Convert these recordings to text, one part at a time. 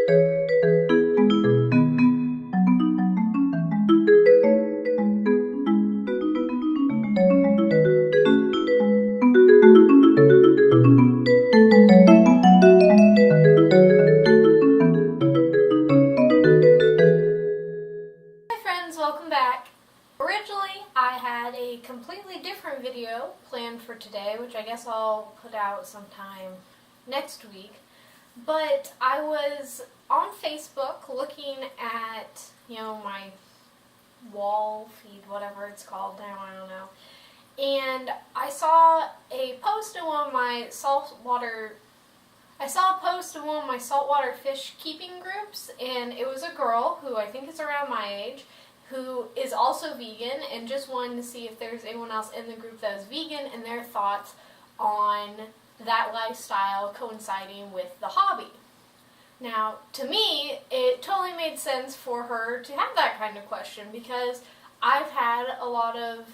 Welcome back. Originally, I had a completely different video planned for today, which I guess I'll put out sometime next week. But I was on Facebook looking at, my wall feed, whatever it's called now, I don't know. And I saw a post in one of my saltwater fish keeping groups, and it was a girl who I think is around my age, who is also vegan, and just wanted to see if there's anyone else in the group that is vegan and their thoughts on that lifestyle coinciding with the hobby. Now, to me, it totally made sense for her to have that kind of question, because I've had a lot of,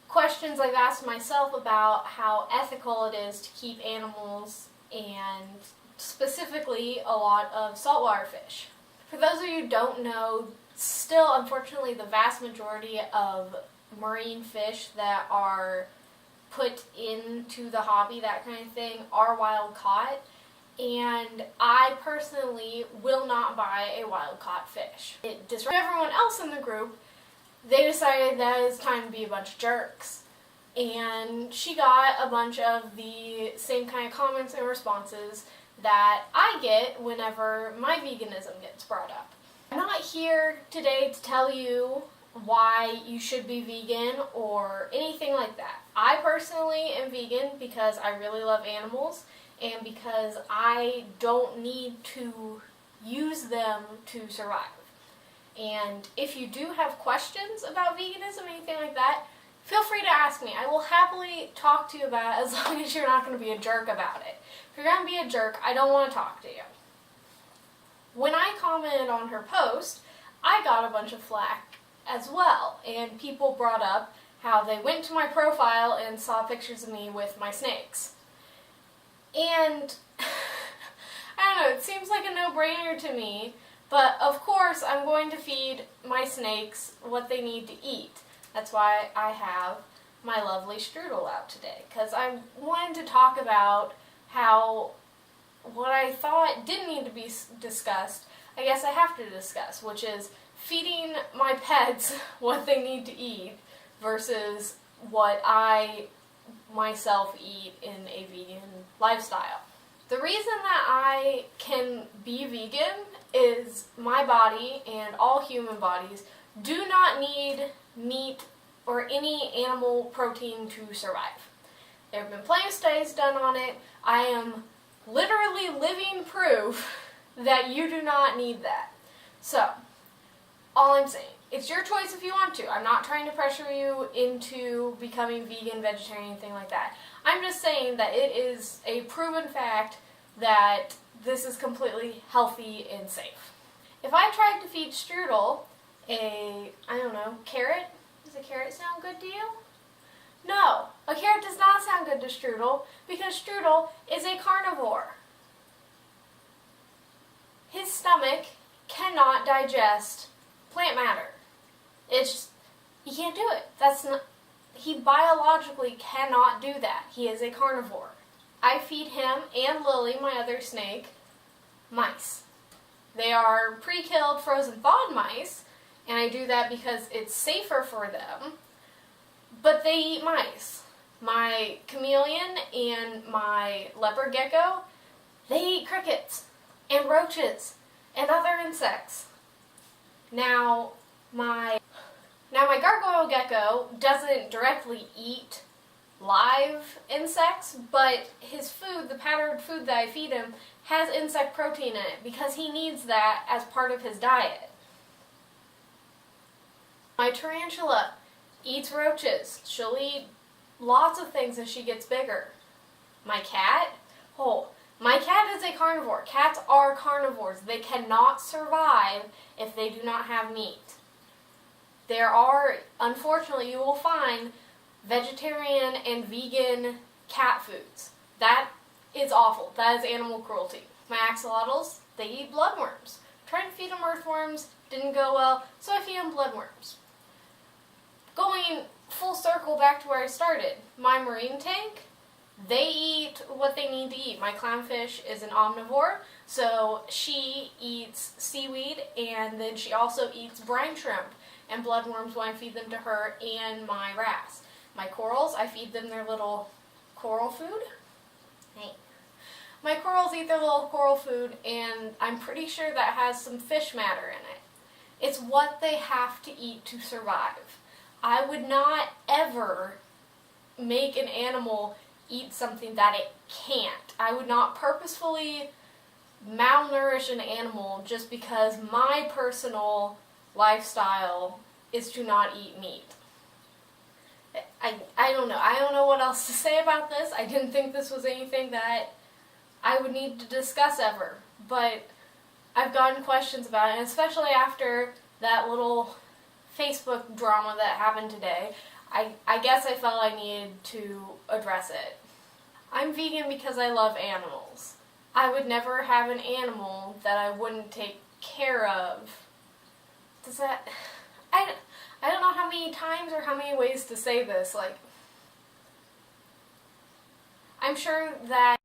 questions I've asked myself about how ethical it is to keep animals, and specifically a lot of saltwater fish. For those of you who don't know, still, unfortunately, the vast majority of marine fish that are put into the hobby, that kind of thing, are wild caught. And I personally will not buy a wild caught fish. It disrupted everyone else in the group. They decided that it was time to be a bunch of jerks. And she got a bunch of the same kind of comments and responses that I get whenever my veganism gets brought up. I'm not here today to tell you why you should be vegan or anything like that. I personally am vegan because I really love animals and because I don't need to use them to survive. And if you do have questions about veganism or anything like that, feel free to ask me. I will happily talk to you about it as long as you're not going to be a jerk about it. If you're going to be a jerk, I don't want to talk to you. When I commented on her post, I got a bunch of flack as well, and people brought up how they went to my profile and saw pictures of me with my snakes. And, I don't know, it seems like a no-brainer to me, but of course I'm going to feed my snakes what they need to eat. That's why I have my lovely strudel out today, because I wanted to talk about how what I thought didn't need to be discussed, I guess I have to discuss, which is feeding my pets what they need to eat versus what I myself eat in a vegan lifestyle. The reason that I can be vegan is my body and all human bodies do not need meat or any animal protein to survive. There have been plenty of studies done on it. I am literally living proof that you do not need that. So, all I'm saying, it's your choice if you want to. I'm not trying to pressure you into becoming vegan, vegetarian, anything like that. I'm just saying that it is a proven fact that this is completely healthy and safe. If I tried to feed Strudel carrot, does a carrot sound good to you? No, a carrot does not sound good to Strudel because Strudel is a carnivore. His stomach cannot digest plant matter. He can't do it. He biologically cannot do that. He is a carnivore. I feed him and Lily, my other snake, mice. They are pre-killed, frozen, thawed mice, and I do that because it's safer for them. But they eat mice. My chameleon and my leopard gecko, they eat crickets and roaches and other insects. Now my gargoyle gecko doesn't directly eat live insects, but his food, the powdered food that I feed him, has insect protein in it because he needs that as part of his diet. My tarantula eats roaches. She'll eat lots of things as she gets bigger. My cat is a carnivore. Cats are carnivores. They cannot survive if they do not have meat. There are, unfortunately, you will find vegetarian and vegan cat foods. That is awful. That is animal cruelty. My axolotls, they eat bloodworms. Trying to feed them earthworms didn't go well, so I feed them bloodworms. Going full circle back to where I started, my marine tank, they eat what they need to eat. My clownfish is an omnivore, so she eats seaweed, and then she also eats brine shrimp and bloodworms when I feed them to her and my wrasse. My corals, I feed them their little coral food. Hey. My corals eat their little coral food, and I'm pretty sure that has some fish matter in it. It's what they have to eat to survive. I would not ever make an animal eat something that it can't. I would not purposefully malnourish an animal just because my personal lifestyle is to not eat meat. I don't know. I don't know what else to say about this. I didn't think this was anything that I would need to discuss ever, but I've gotten questions about it, and especially after that little Facebook drama that happened today, I guess I felt I needed to address it. I'm vegan because I love animals. I would never have an animal that I wouldn't take care of. Does that... I don't know how many times or how many ways to say this. Like, I'm sure that